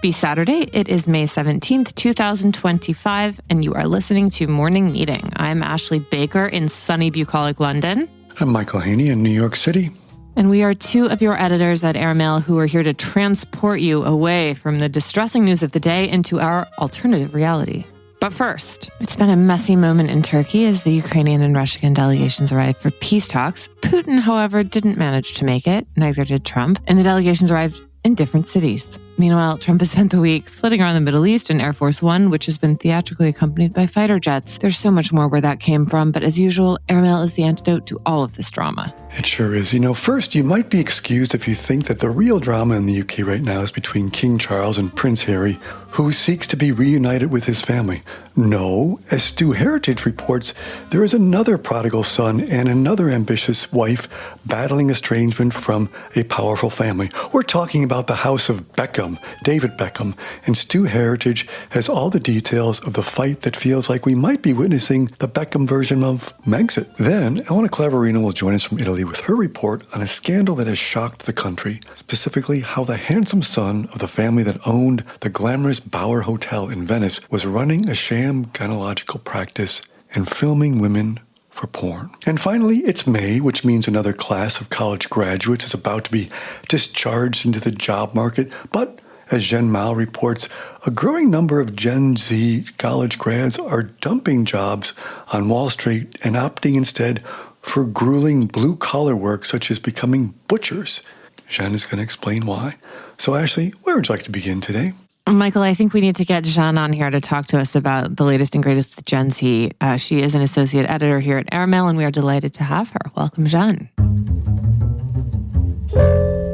Happy Saturday. It is May 17th, 2025, and you are listening to Morning Meeting. I'm Ashley Baker in sunny bucolic London. I'm Michael Haney in New York City. And we are two of your editors at Airmail who are here to transport you away from the distressing news of the day into our alternative reality. But first, it's been a messy moment in Turkey as the Ukrainian and Russian delegations arrived for peace talks. Putin, however, didn't manage to make it, neither did Trump, and the delegations arrived in different cities. Meanwhile, Trump has spent the week flitting around the Middle East in Air Force One, which has been theatrically accompanied by fighter jets. There's so much more where that came from, but as usual, Airmail is the antidote to all of this drama. It sure is. You know, first, you might be excused if you think that the real drama in the UK right now is between King Charles and Prince Harry, who seeks to be reunited with his family. No, as Stu Heritage reports, there is another prodigal son and another ambitious wife battling estrangement from a powerful family. We're talking about the House of Beckham, David Beckham, and Stu Heritage has all the details of the fight that feels like we might be witnessing the Beckham version of Megxit. Then, Elena Clavarino will join us from Italy with her report on a scandal that has shocked the country, specifically how the handsome son of the family that owned the glamorous Bauer Hotel in Venice was running a sham gynecological practice and filming women for porn. And finally, it's May, which means another class of college graduates is about to be discharged into the job market. But as Jen Mao reports, a growing number of Gen Z college grads are dumping jobs on Wall Street and opting instead for grueling blue-collar work such as becoming butchers. Jen is going to explain why. So Ashley, where would you like to begin today? Michael, I think we need to get Jeanne on here to talk to us about the latest and greatest with Gen Z. She is an associate editor here at Airmail, and we are delighted to have her. Welcome, Jeanne.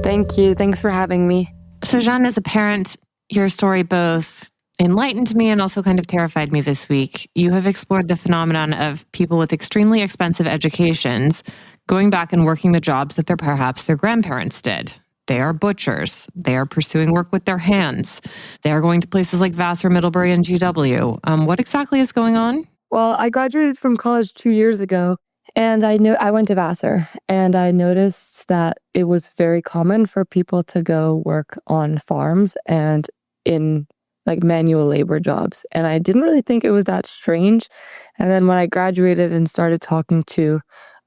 Thank you. Thanks for having me. So, Jeanne, as a parent, your story both enlightened me and also kind of terrified me this week. You have explored the phenomenon of people with extremely expensive educations going back and working the jobs that perhaps their grandparents did. They are butchers. They are pursuing work with their hands. They are going to places like Vassar, Middlebury, and GW. What exactly is going on? Well, I graduated from college 2 years ago, and I went to Vassar, and I noticed that it was very common for people to go work on farms and in like manual labor jobs. And I didn't really think it was that strange. And then when I graduated and started talking to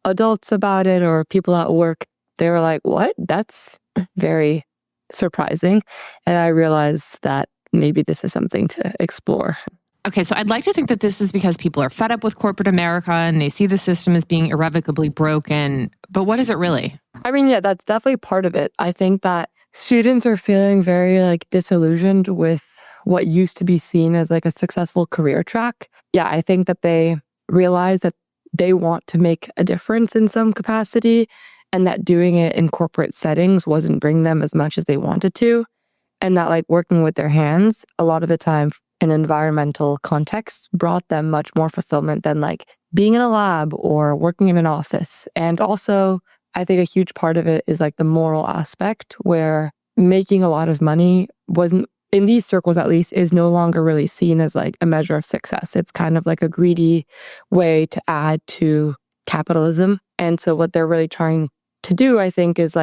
adults about it or people at work, they were like, what? That's very surprising. And I realized that maybe this is something to explore. Okay, so I'd like to think that this is because people are fed up with corporate America and they see the system as being irrevocably broken. But what is it really? I mean, yeah, that's definitely part of it. I think that students are feeling very disillusioned with what used to be seen as a successful career track. Yeah, I think that they realize that they want to make a difference in some capacity, and that doing it in corporate settings wasn't bringing them as much as they wanted to. And that working with their hands, a lot of the time in environmental contexts, brought them much more fulfillment than being in a lab or working in an office. And also, I think a huge part of it is the moral aspect, where making a lot of money wasn't, in these circles at least, is no longer really seen as a measure of success. It's kind of a greedy way to add to capitalism. And so what they're really trying to do, I think, is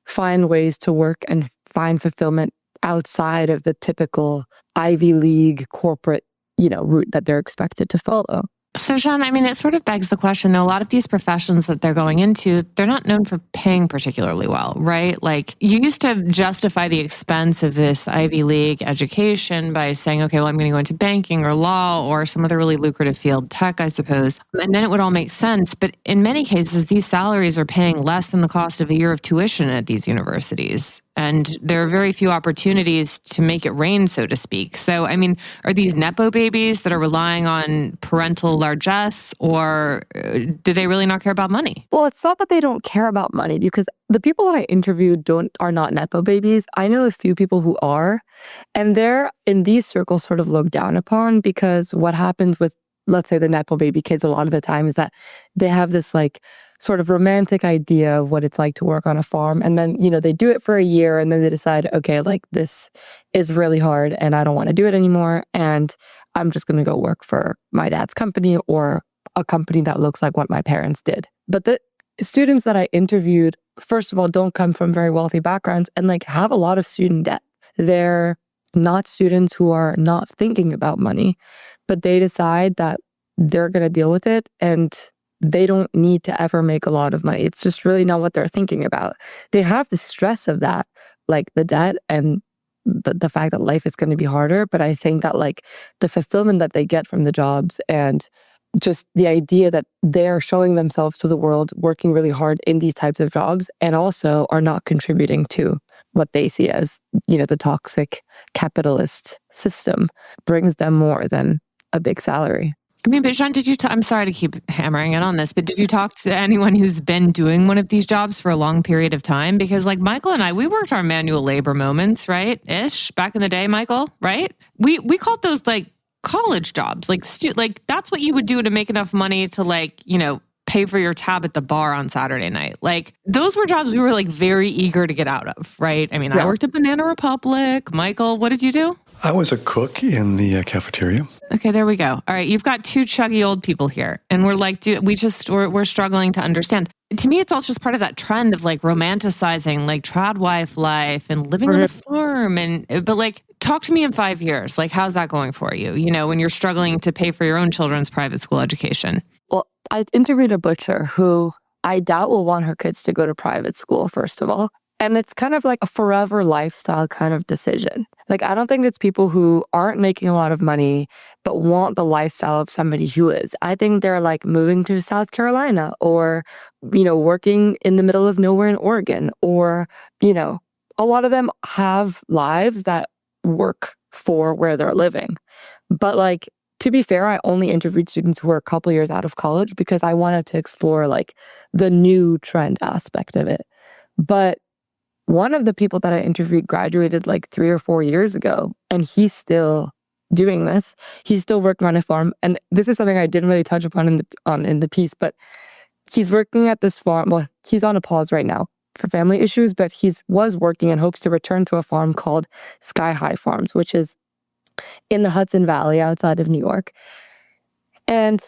find ways to work and find fulfillment outside of the typical Ivy League corporate, route that they're expected to follow. So, Jeanne, I mean, it sort of begs the question, though, a lot of these professions that they're going into, they're not known for paying particularly well, right? You used to justify the expense of this Ivy League education by saying, okay, well, I'm going to go into banking or law or some other really lucrative field, tech, I suppose. And then it would all make sense. But in many cases, these salaries are paying less than the cost of a year of tuition at these universities. And there are very few opportunities to make it rain, so to speak. So, I mean, are these Nepo babies that are relying on parental largesse, or do they really not care about money? Well, it's not that they don't care about money, because the people that I interviewed are not Nepo babies. I know a few people who are, and they're in these circles sort of looked down upon, because what happens with, let's say, the Nepo baby kids a lot of the time is that they have this sort of romantic idea of what it's like to work on a farm. And then, they do it for a year and then they decide, okay, this is really hard and I don't want to do it anymore. And I'm just going to go work for my dad's company or a company that looks like what my parents did. But the students that I interviewed, first of all, don't come from very wealthy backgrounds and have a lot of student debt. They're not students who are not thinking about money, but they decide that they're going to deal with it and they don't need to ever make a lot of money. It's just really not what they're thinking about. They have the stress of that, like the debt and the fact that life is going to be harder. But I think that like the fulfillment that they get from the jobs and just the idea that they're showing themselves to the world, working really hard in these types of jobs, and also are not contributing to what they see as, the toxic capitalist system brings them more than a big salary. I mean, but Jean, I'm sorry to keep hammering it on this, but did you talk to anyone who's been doing one of these jobs for a long period of time? Because like Michael and I, we worked our manual labor moments, right? Ish, back in the day, Michael, right? We called those like college jobs, like that's what you would do to make enough money to like, pay for your tab at the bar on Saturday night. Like those were jobs we were like very eager to get out of, right? I mean, I worked at Banana Republic. Michael, what did you do? I was a cook in the cafeteria. Okay, there we go. All right, you've got two chuggy old people here, and we're like, we're struggling to understand. To me, it's all just part of that trend of like romanticizing like trad wife life and living on a farm, but like, talk to me in 5 years. Like, how's that going for you? When you're struggling to pay for your own children's private school education. Well, I interviewed a butcher who I doubt will want her kids to go to private school, first of all. And it's kind of like a forever lifestyle kind of decision. Like, I don't think it's people who aren't making a lot of money, but want the lifestyle of somebody who is. I think they're like moving to South Carolina or, working in the middle of nowhere in Oregon, or, a lot of them have lives that work for where they're living. But like, to be fair, I only interviewed students who were a couple years out of college because I wanted to explore like the new trend aspect of it. But one of the people that I interviewed graduated like 3 or 4 years ago, and he's still doing this. He's still working on a farm. And this is something I didn't really touch upon in the piece, but he's working at this farm. Well, he's on a pause right now for family issues, but was working and hopes to return to a farm called Sky High Farms, which is in the Hudson Valley outside of New York. And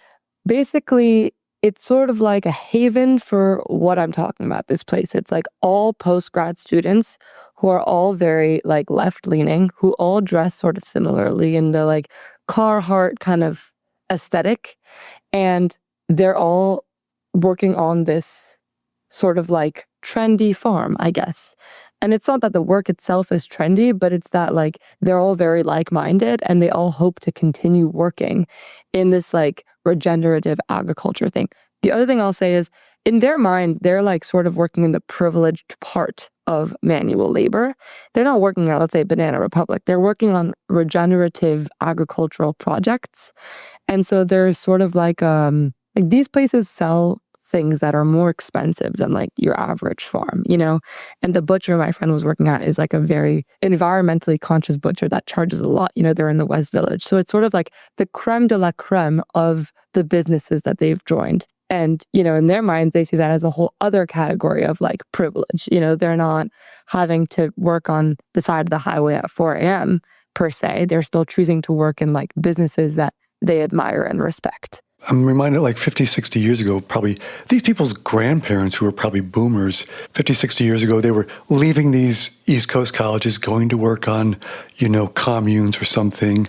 basically, it's sort of like a haven for what I'm talking about, this place. It's like all post-grad students who are all very like left-leaning, who all dress sort of similarly in the like Carhartt kind of aesthetic. And they're all working on this sort of like trendy farm, I guess. And it's not that the work itself is trendy, but it's that like they're all very like-minded and they all hope to continue working in this like regenerative agriculture thing. The other thing I'll say is in their minds, they're like sort of working in the privileged part of manual labor. They're not working on, let's say, Banana Republic. They're working on regenerative agricultural projects. And so there's sort of like these places sell things that are more expensive than like your average farm, And the butcher my friend was working at is like a very environmentally conscious butcher that charges a lot. They're in the West Village. So it's sort of like the creme de la creme of the businesses that they've joined. And, in their minds, they see that as a whole other category of like privilege. They're not having to work on the side of the highway at 4 a.m. per se. They're still choosing to work in like businesses that they admire and respect. I'm reminded like 50, 60 years ago, probably these people's grandparents who were probably boomers, 50, 60 years ago, they were leaving these East Coast colleges, going to work on, communes or something.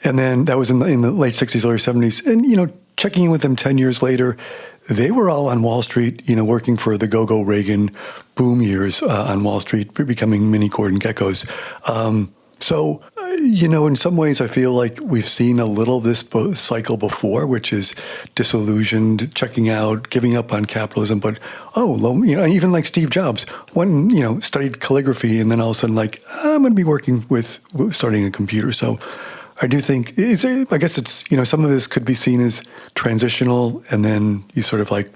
And then that was in the late 60s, early 70s. And, checking in with them 10 years later, they were all on Wall Street, working for the go-go Reagan boom years on Wall Street, becoming mini Gordon Geckos. So, in some ways, I feel like we've seen a little of this cycle before, which is disillusioned, checking out, giving up on capitalism. But, even like Steve Jobs, studied calligraphy and then all of a sudden, like, I'm going to be working with starting a computer. So I do think, I guess it's, some of this could be seen as transitional. And then you sort of like,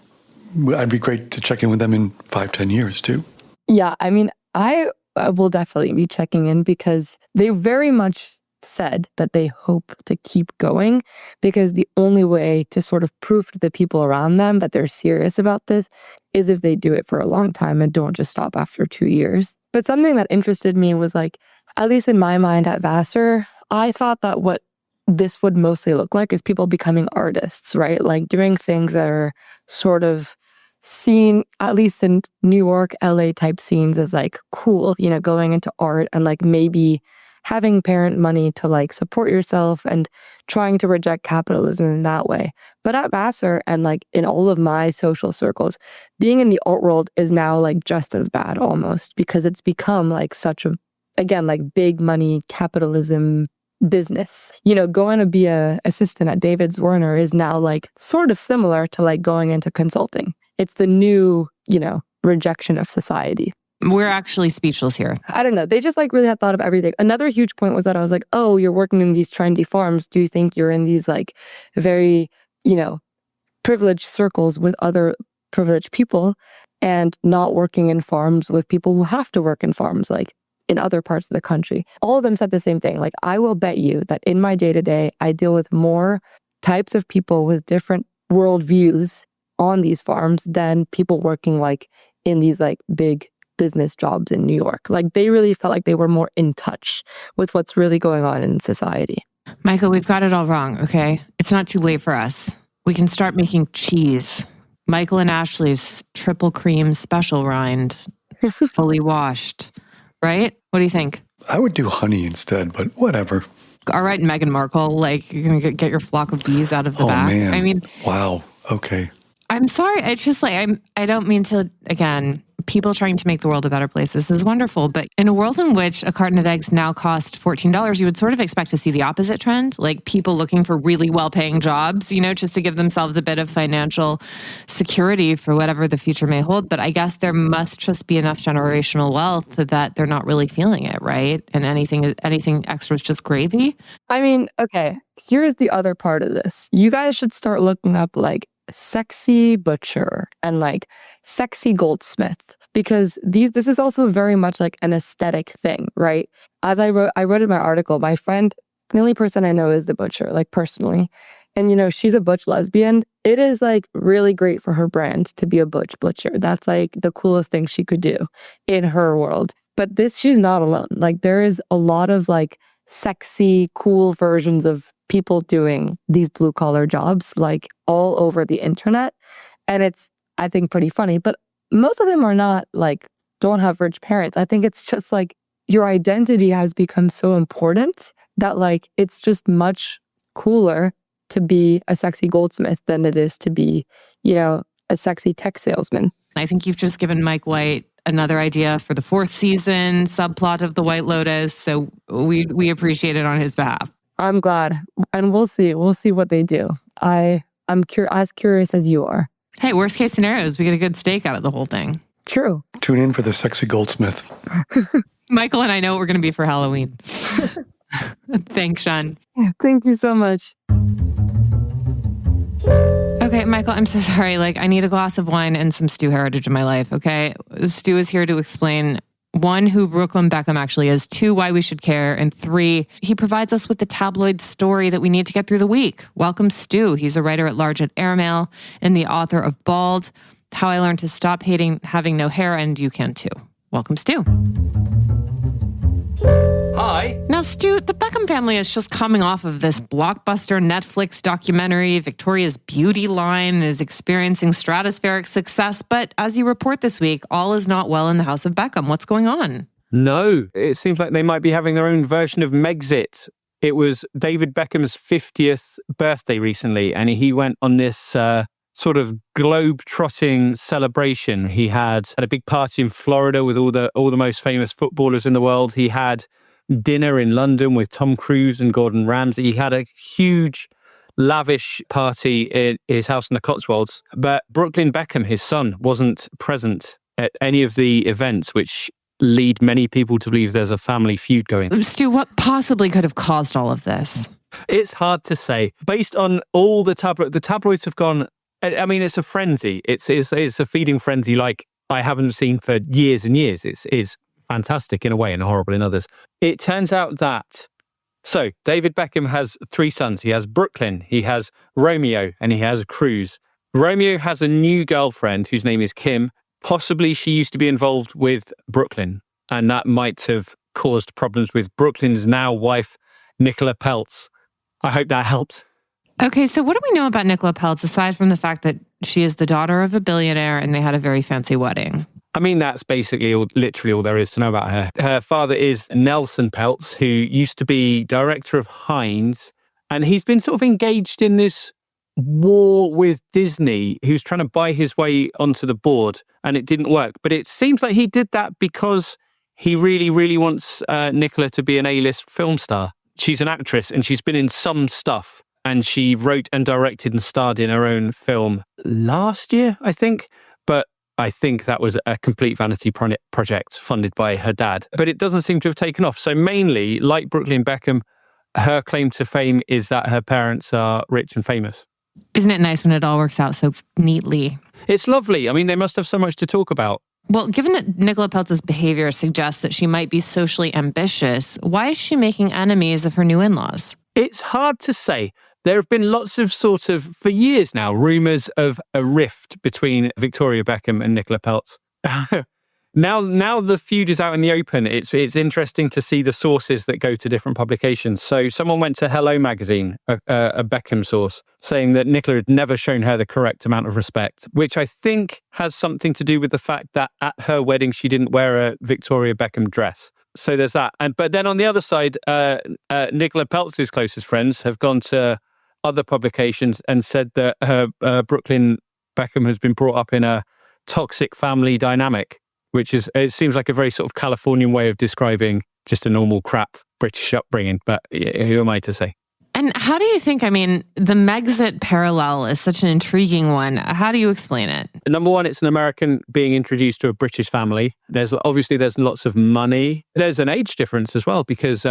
I'd be great to check in with them in 5-10 years too. Yeah, I mean, I will definitely be checking in because they very much said that they hope to keep going because the only way to sort of prove to the people around them that they're serious about this is if they do it for a long time and don't just stop after 2 years. But something that interested me was like, at least in my mind at Vassar, I thought that what this would mostly look like is people becoming artists, right? Like doing things that are sort of seen, at least in New York, LA type scenes as like cool, going into art and like maybe having parent money to like support yourself and trying to reject capitalism in that way. But at Vassar and like in all of my social circles, being in the alt world is now like just as bad almost, because it's become like such a, again, like big money capitalism business. Going to be a assistant at David Zwirner is now like sort of similar to like going into consulting. It's the new, rejection of society. We're actually speechless here. I don't know. They just like really had thought of everything. Another huge point was that I was like, oh, you're working in these trendy farms. Do you think you're in these like very, privileged circles with other privileged people and not working in farms with people who have to work in farms, like in other parts of the country? All of them said the same thing. Like, I will bet you that in my day-to-day, I deal with more types of people with different worldviews on these farms than people working like in these like big business jobs in New York. Like, they really felt like they were more in touch with what's really going on in society. Michael, we've got it all wrong, okay? It's not too late for us. We can start making cheese. Michael and Ashley's triple cream special rind, fully washed, right? What do you think? I would do honey instead, but whatever. All right, Meghan Markle, like, you're going to get your flock of bees out of the back. Man. I mean, wow. Okay. I'm sorry. It's just like, I don't mean to, again, people trying to make the world a better place. This is wonderful. But in a world in which a carton of eggs now cost $14, you would sort of expect to see the opposite trend, like people looking for really well-paying jobs, just to give themselves a bit of financial security for whatever the future may hold. But I guess there must just be enough generational wealth that they're not really feeling it, right? And anything extra is just gravy. I mean, okay, here's the other part of this. You guys should start looking up like sexy butcher and like sexy goldsmith, because this is also very much like an aesthetic thing, right? As I wrote in my article, my friend, the only person I know is the butcher, like personally, and she's a butch lesbian. It is like really great for her brand to be a butcher. That's like the coolest thing she could do in her world. But she's not alone. Like, there is a lot of like sexy, cool versions of people doing these blue collar jobs like all over the internet. And it's, I think, pretty funny. But most of them are not like, don't have rich parents. I think it's just like your identity has become so important that like it's just much cooler to be a sexy goldsmith than it is to be, a sexy tech salesman. I think you've just given Mike White another idea for the 4th season subplot of The White Lotus. So we appreciate it on his behalf. I'm glad. And we'll see what they do. I'm as curious as you are. Hey, worst case scenarios, we get a good steak out of the whole thing. True. Tune in for the sexy goldsmith. Michael and I know what we're going to be for Halloween. Thanks, Sean. Thank you so much. Okay, Michael, I'm so sorry. Like, I need a glass of wine and some Stu Heritage in my life, okay? Stu is here to explain, 1, who Brooklyn Beckham actually is, 2, why we should care, and 3, he provides us with the tabloid story that we need to get through the week. Welcome, Stu. He's a writer at large at Airmail and the author of Bald, How I Learned to Stop Hating Having No Hair, and you can too. Welcome, Stu. Hi. Now, Stu, the Beckham family is just coming off of this blockbuster Netflix documentary. Victoria's beauty line is experiencing stratospheric success. But as you report this week, all is not well in the house of Beckham. What's going on? No, it seems like they might be having their own version of Megxit. It was David Beckham's 50th birthday recently, and he went on this sort of globe-trotting celebration. He had a big party in Florida with all the most famous footballers in the world. He had dinner in London with Tom Cruise and Gordon Ramsay. He had a huge, lavish party in his house in the Cotswolds. But Brooklyn Beckham, his son, wasn't present at any of the events, which lead many people to believe there's a family feud going. Stu, what possibly could have caused all of this? It's hard to say. Based on all the tabloids have gone, I mean, it's a frenzy. It's a feeding frenzy like I haven't seen for years and years. It's fantastic in a way and horrible in others. It turns out that, so David Beckham has 3 sons. He has Brooklyn, he has Romeo, and he has Cruz. Romeo has a new girlfriend whose name is Kim. Possibly she used to be involved with Brooklyn, and that might have caused problems with Brooklyn's now wife, Nicola Peltz. I hope that helps. Okay, so what do we know about Nicola Peltz, aside from the fact that she is the daughter of a billionaire and they had a very fancy wedding? I mean, that's basically literally all there is to know about her. Her father is Nelson Peltz, who used to be director of Heinz, and he's been sort of engaged in this war with Disney, who's trying to buy his way onto the board, and it didn't work. But it seems like he did that because he really, really wants Nicola to be an A-list film star. She's an actress, and she's been in some stuff, and she wrote and directed and starred in her own film last year, I think. But I think that was a complete vanity project funded by her dad. But it doesn't seem to have taken off. So mainly, like Brooklyn Beckham, her claim to fame is that her parents are rich and famous. Isn't it nice when it all works out so neatly? It's lovely. I mean, they must have so much to talk about. Well, given that Nicola Peltz's behavior suggests that she might be socially ambitious, why is she making enemies of her new in-laws? It's hard to say. There have been lots of for years now, rumours of a rift between Victoria Beckham and Nicola Peltz. Now the feud is out in the open. It's interesting to see the sources that go to different publications. So someone went to Hello Magazine, a Beckham source, saying that Nicola had never shown her the correct amount of respect, which I think has something to do with the fact that at her wedding she didn't wear a Victoria Beckham dress. So there's that. But then on the other side, Nicola Peltz's closest friends have gone to other publications and said that Brooklyn Beckham has been brought up in a toxic family dynamic, which it seems like a very sort of Californian way of describing just a normal crap British upbringing. But who am I to say? And how do you think, the Megxit parallel is such an intriguing one. How do you explain it? Number one, it's an American being introduced to a British family. There's lots of money. There's an age difference as well, because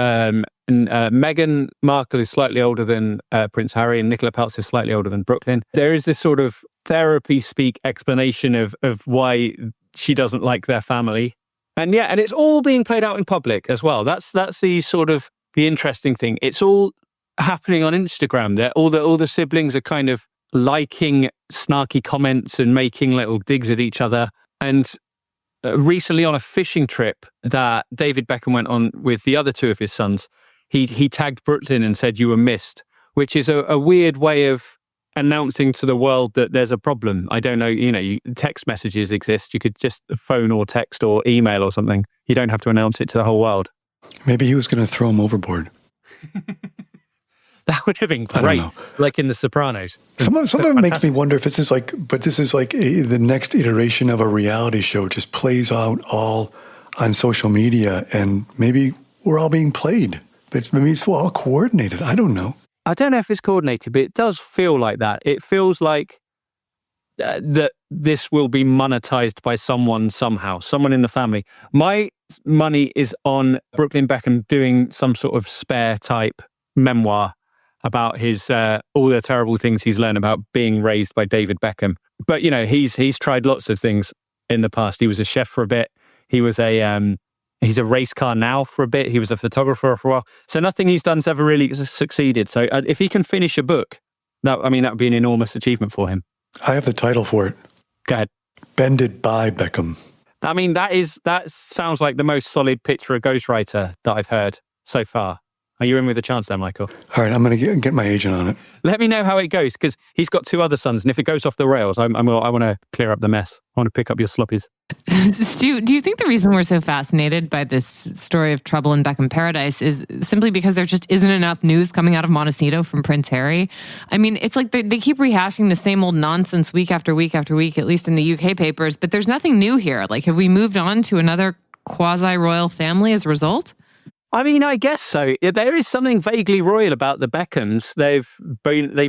Meghan Markle is slightly older than Prince Harry, and Nicola Peltz is slightly older than Brooklyn. There is this sort of therapy speak explanation of why she doesn't like their family. And it's all being played out in public as well. That's the sort of the interesting thing. It's all happening on Instagram. All the siblings are kind of liking snarky comments and making little digs at each other. And recently on a fishing trip that David Beckham went on with the other two of his sons, he tagged Brooklyn and said, "You were missed," which is a weird way of announcing to the world that there's a problem. I don't know, text messages exist. You could just phone or text or email or something. You don't have to announce it to the whole world. Maybe he was going to throw him overboard. That would have been great, like in The Sopranos. Some of it makes me wonder if this is like the next iteration of a reality show, just plays out all on social media, and maybe we're all being played. Maybe it's all coordinated. I don't know. I don't know if it's coordinated, but it does feel like that. It feels like that this will be monetized by someone somehow, someone in the family. My money is on Brooklyn Beckham doing some sort of Spare type memoir about his all the terrible things he's learned about being raised by David Beckham. But he's tried lots of things in the past. He was a chef for a bit. He was he's a race car now for a bit. He was a photographer for a while. So nothing he's done's ever really succeeded. So if he can finish a book, that would be an enormous achievement for him. I have the title for it. Go ahead. Bended by Beckham. That sounds like the most solid pitch for a ghostwriter that I've heard so far. Are you in with a chance there, Michael? All right, I'm going to get my agent on it. Let me know how it goes, because he's got two other sons, and if it goes off the rails, I want to clear up the mess. I want to pick up your sloppies. Stu, do you think the reason we're so fascinated by this story of trouble in Beckham Paradise is simply because there just isn't enough news coming out of Montecito from Prince Harry? It's like they keep rehashing the same old nonsense week after week after week, at least in the UK papers, but there's nothing new here. Like, have we moved on to another quasi-royal family as a result? I guess so. There is something vaguely royal about the Beckhams. They've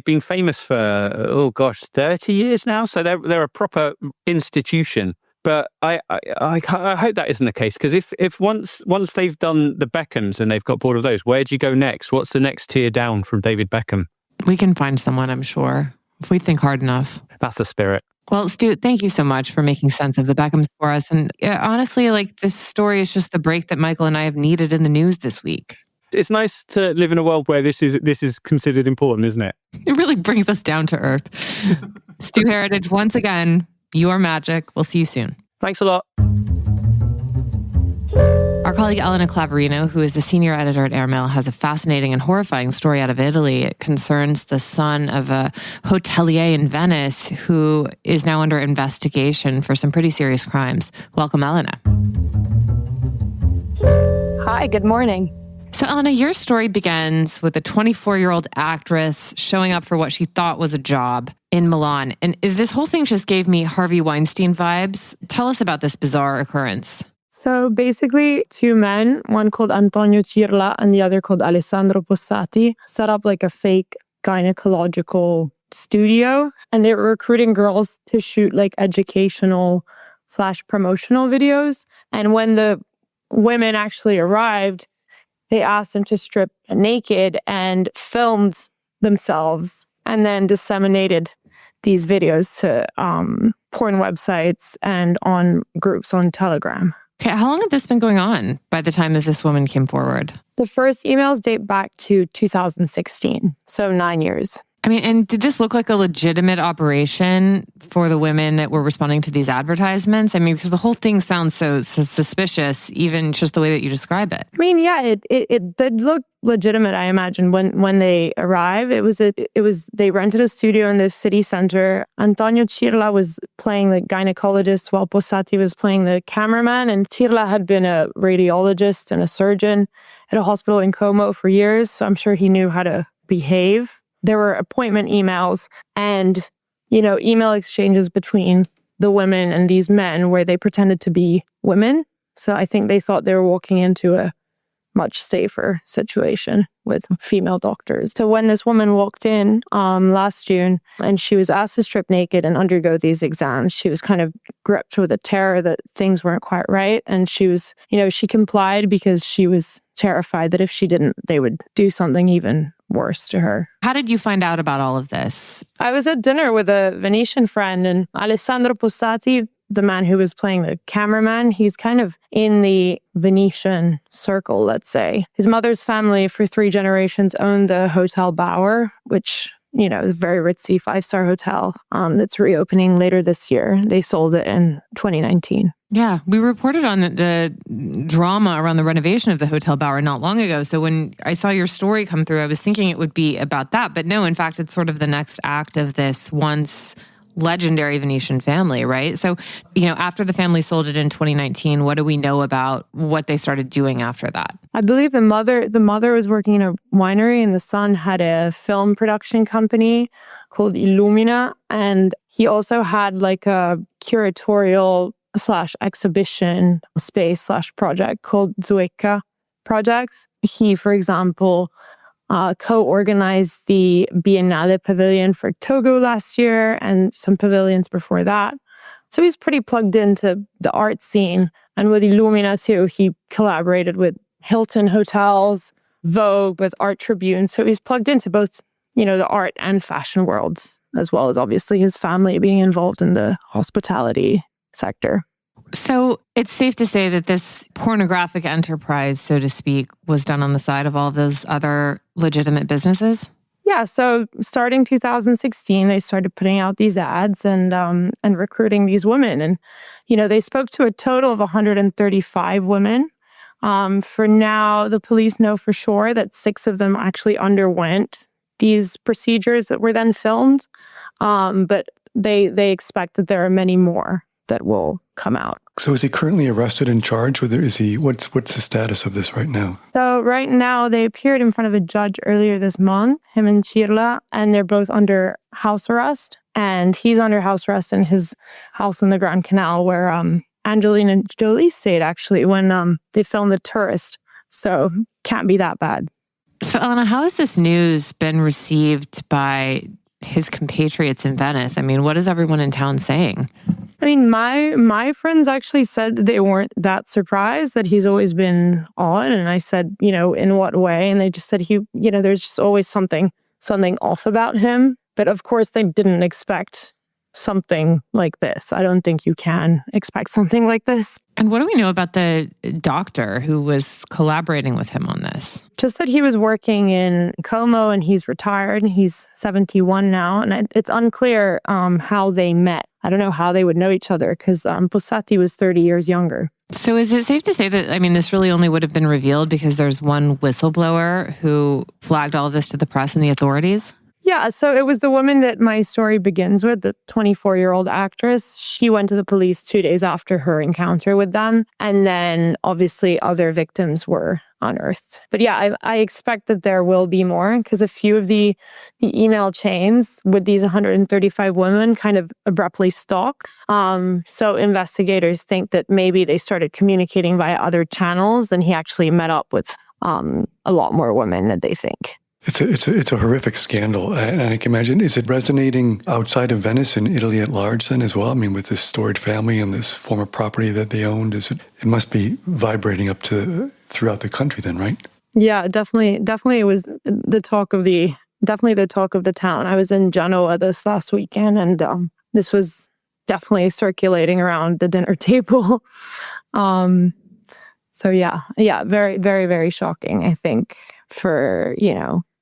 been famous for 30 years now, so they're a proper institution. But I hope that isn't the case, because if once they've done the Beckhams and they've got bored of those, where do you go next? What's the next tier down from David Beckham? We can find someone, I'm sure, if we think hard enough. That's the spirit. Well, Stu, thank you so much for making sense of the Beckhams for us. And honestly, this story is just the break that Michael and I have needed in the news this week. It's nice to live in a world where this is considered important, isn't it? It really brings us down to earth. Stu Heritage, once again, you are magic. We'll see you soon. Thanks a lot. Our colleague Elena Clavarino, who is a senior editor at Airmail, has a fascinating and horrifying story out of Italy. It concerns the son of a hotelier in Venice who is now under investigation for some pretty serious crimes. Welcome, Elena. Hi, good morning. So, Elena, your story begins with a 24-year-old actress showing up for what she thought was a job in Milan. And this whole thing just gave me Harvey Weinstein vibes. Tell us about this bizarre occurrence. So basically, two men, one called Antonio Cirla and the other called Alessandro Possati, set up like a fake gynecological studio. And they were recruiting girls to shoot like educational/promotional videos. And when the women actually arrived, they asked them to strip naked and filmed themselves and then disseminated these videos to porn websites and on groups on Telegram. Okay, how long had this been going on by the time that this woman came forward? The first emails date back to 2016, so 9 years. I mean, and did this look like a legitimate operation for the women that were responding to these advertisements? I mean, because the whole thing sounds so suspicious, even just the way that you describe it. I mean, yeah, it did look legitimate. I imagine when they arrived, they rented a studio in the city center. Antonio Cirla was playing the gynecologist while Possati was playing the cameraman. And Cirla had been a radiologist and a surgeon at a hospital in Como for years, so I'm sure he knew how to behave. There were appointment emails and, email exchanges between the women and these men where they pretended to be women. So I think they thought they were walking into a much safer situation with female doctors. So when this woman walked in last June and she was asked to strip naked and undergo these exams, she was kind of gripped with a terror that things weren't quite right. And she was, she complied because she was terrified that if she didn't, they would do something even worse to her. How did you find out about all of this? I was at dinner with a Venetian friend, and Alessandro Possati, the man who was playing the cameraman, he's kind of in the Venetian circle, let's say. His mother's family for 3 generations owned the Hotel Bauer, which, is a very ritzy 5-star hotel that's reopening later this year. They sold it in 2019. Yeah, we reported on the drama around the renovation of the Hotel Bauer not long ago. So when I saw your story come through, I was thinking it would be about that. But no, in fact, it's sort of the next act of this once legendary Venetian family, right? So, after the family sold it in 2019, what do we know about what they started doing after that? I believe the mother was working in a winery and the son had a film production company called Illumina. And he also had like a curatorial / exhibition space / project called Zuecca Projects. He, for example, co-organized the Biennale Pavilion for Togo last year and some pavilions before that. So he's pretty plugged into the art scene. And with Illumina too, he collaborated with Hilton Hotels, Vogue, with Art Tribune. So he's plugged into both, the art and fashion worlds, as well as obviously his family being involved in the hospitality sector. So it's safe to say that this pornographic enterprise, so to speak, was done on the side of all of those other legitimate businesses? Yeah, so starting 2016, they started putting out these ads and recruiting these women. And, they spoke to a total of 135 women. For now, the police know for sure that 6 of them actually underwent these procedures that were then filmed. But they expect that there are many more that will come out. So is he currently arrested and charged? Whether is he? What's the status of this right now? So right now, they appeared in front of a judge earlier this month, him and Cirla, and they're both under house arrest. And he's under house arrest in his house in the Grand Canal, where Angelina Jolie stayed actually when they filmed The Tourist. So can't be that bad. So Elena, how has this news been received by his compatriots in Venice? I mean, what is everyone in town saying? I mean, my friends actually said that they weren't that surprised, that he's always been odd. And I said, in what way? And they just said there's just always something off about him. But of course, they didn't expect something like this. I don't think you can expect something like this. And what do we know about the doctor who was collaborating with him on this? Just that he was working in Como and he's retired. He's 71 now. And it's unclear how they met. I don't know how they would know each other because Bussati was 30 years younger. So is it safe to say that, I mean, this really only would have been revealed because there's one whistleblower who flagged all of this to the press and the authorities? Yeah, so it was the woman that my story begins with, the 24-year-old actress. She went to the police 2 days after her encounter with them. And then obviously other victims were unearthed. But yeah, I expect that there will be more because a few of the email chains with these 135 women kind of abruptly stop. So investigators think that maybe they started communicating via other channels and he actually met up with a lot more women than they think. It's a horrific scandal, and I can imagine, is it resonating outside of Venice and Italy at large then as well? I mean, with this storied family and this former property that they owned, it must be vibrating up to throughout the country then, right? Yeah, definitely it was the talk of the town. I was in Genoa this last weekend, and this was definitely circulating around the dinner table. So yeah, very, very, very shocking, I think, for,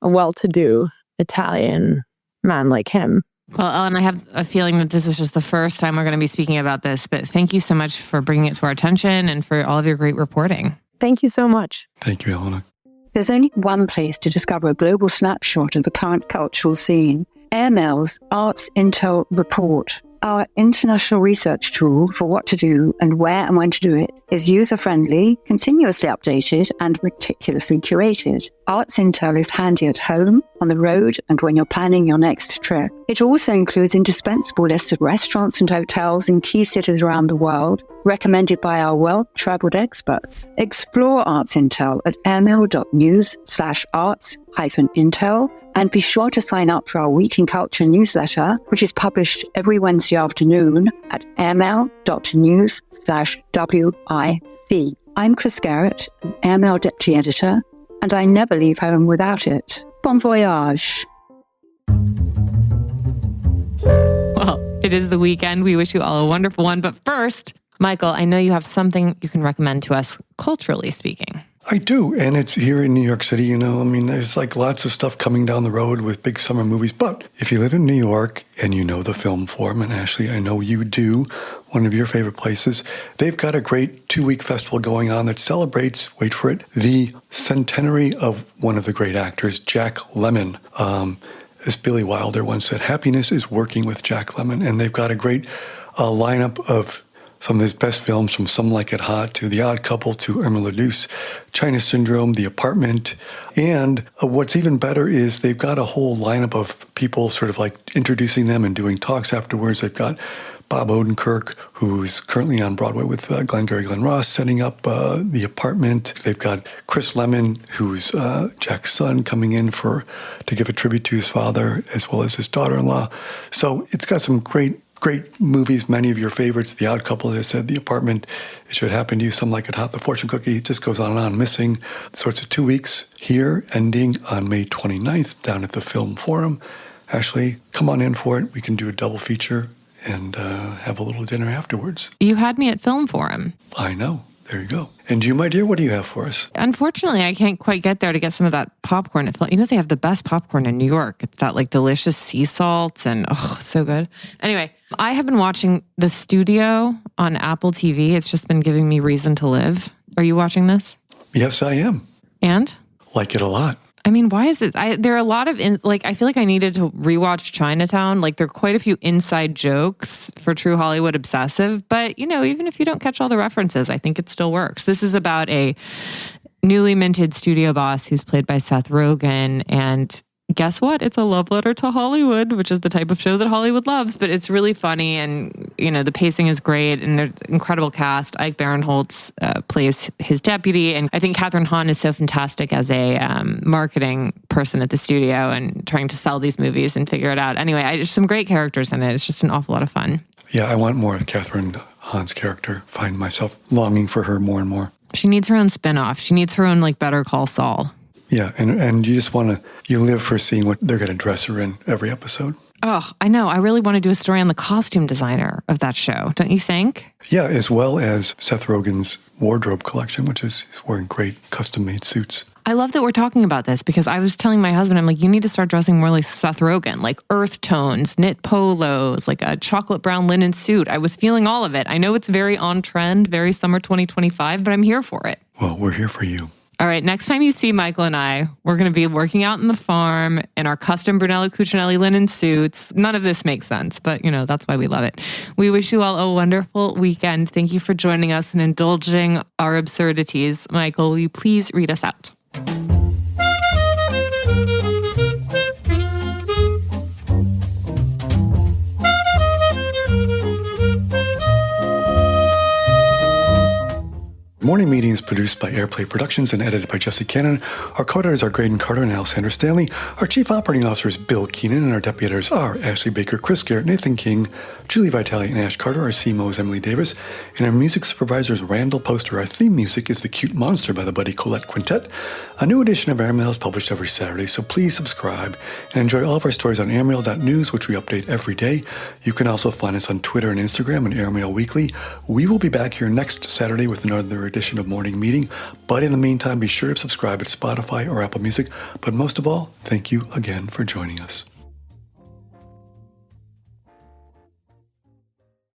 a well-to-do Italian man like him. Well, Ellen, I have a feeling that this is just the first time we're going to be speaking about this, but thank you so much for bringing it to our attention and for all of your great reporting. Thank you so much. Thank you, Elena. There's only one place to discover a global snapshot of the current cultural scene. Airmail's Arts Intel Report. Our international research tool for what to do and where and when to do it is user-friendly, continuously updated, and meticulously curated. Arts Intel is handy at home, on the road, and when you're planning your next trip. It also includes indispensable lists of restaurants and hotels in key cities around the world, recommended by our well-traveled experts. Explore Arts Intel at airmail.news/arts-intel, and be sure to sign up for our Week in Culture newsletter, which is published every Wednesday afternoon at airmail.news/WIC. I'm Chris Garrett, Airmail Deputy Editor, and I never leave home without it. Bon voyage. Well, it is the weekend. We wish you all a wonderful one. But first, Michael, I know you have something you can recommend to us culturally speaking. I do, and it's here in New York City, there's like lots of stuff coming down the road with big summer movies. But if you live in New York and you know the Film Forum, and Ashley, I know you do, one of your favorite places, they've got a great 2-week festival going on that celebrates, wait for it, the centenary of one of the great actors, Jack Lemmon. As Billy Wilder once said, happiness is working with Jack Lemmon, and they've got a great lineup of some of his best films, from Some Like It Hot to The Odd Couple to Irma la Douce, China Syndrome, The Apartment. And what's even better is they've got a whole lineup of people sort of like introducing them and doing talks afterwards. They've got Bob Odenkirk, who's currently on Broadway with Glengarry Glen Ross, setting up The Apartment. They've got Chris Lemmon, who's Jack's son, coming in to give a tribute to his father, as well as his daughter-in-law. So it's got some great movies, many of your favorites. The Odd Couple, as I said, The Apartment, It Should Happen to You, Some Like It Hot, The Fortune Cookie. It just goes on and on. Missing. So it's a 2 weeks here, ending on May 29th down at the Film Forum. Ashley, come on in for it. We can do a double feature and have a little dinner afterwards. You had me at Film Forum. I know. There you go. And you, my dear, what do you have for us? Unfortunately, I can't quite get there to get some of that popcorn. They have the best popcorn in New York. It's that like delicious sea salt and so good. Anyway, I have been watching The Studio on Apple TV. It's just been giving me reason to live. Are you watching this? Yes, I am. And? Like it a lot. I mean, why is this? There are a lot of, I feel like I needed to rewatch Chinatown. Like, there are quite a few inside jokes for true Hollywood obsessive. But, even if you don't catch all the references, I think it still works. This is about a newly minted studio boss who's played by Seth Rogen. And guess what? It's a love letter to Hollywood, which is the type of show that Hollywood loves. But it's really funny, and the pacing is great, and there's an incredible cast. Ike Barinholtz plays his deputy, and I think Catherine Hahn is so fantastic as a marketing person at the studio and trying to sell these movies and figure it out. Anyway, there's some great characters in it. It's just an awful lot of fun. Yeah, I want more of Catherine Hahn's character. Find myself longing for her more and more. She needs her own spinoff. She needs her own Better Call Saul. Yeah, and you just you live for seeing what they're going to dress her in every episode. Oh, I know. I really want to do a story on the costume designer of that show, don't you think? Yeah, as well as Seth Rogen's wardrobe collection, which is he's wearing great custom-made suits. I love that we're talking about this because I was telling my husband, I'm like, you need to start dressing more like Seth Rogen, like earth tones, knit polos, like a chocolate brown linen suit. I was feeling all of it. I know it's very on trend, very summer 2025, but I'm here for it. Well, we're here for you. All right, next time you see Michael and I, we're going to be working out in the farm in our custom Brunello Cucinelli linen suits. None of this makes sense, but that's why we love it. We wish you all a wonderful weekend. Thank you for joining us and indulging our absurdities. Michael, will you please read us out? Morning Meeting is produced by Airplay Productions and edited by Jesse Cannon. Our co-editors are Graydon Carter and Alexander Stanley. Our chief operating officer is Bill Keenan, and our deputy editors are Ashley Baker, Chris Garrett, Nathan King, Julie Vitale, and Ash Carter. Our CMO is Emily Davis, and our music supervisor is Randall Poster. Our theme music is The Cute Monster by the Buddy Collette Quintet. A new edition of Airmail is published every Saturday, so please subscribe and enjoy all of our stories on airmail.news, which we update every day. You can also find us on Twitter and Instagram and Airmail Weekly. We will be back here next Saturday with another edition of Morning Meeting, but in the meantime, be sure to subscribe at Spotify or Apple Music. But most of all, thank you again for joining us.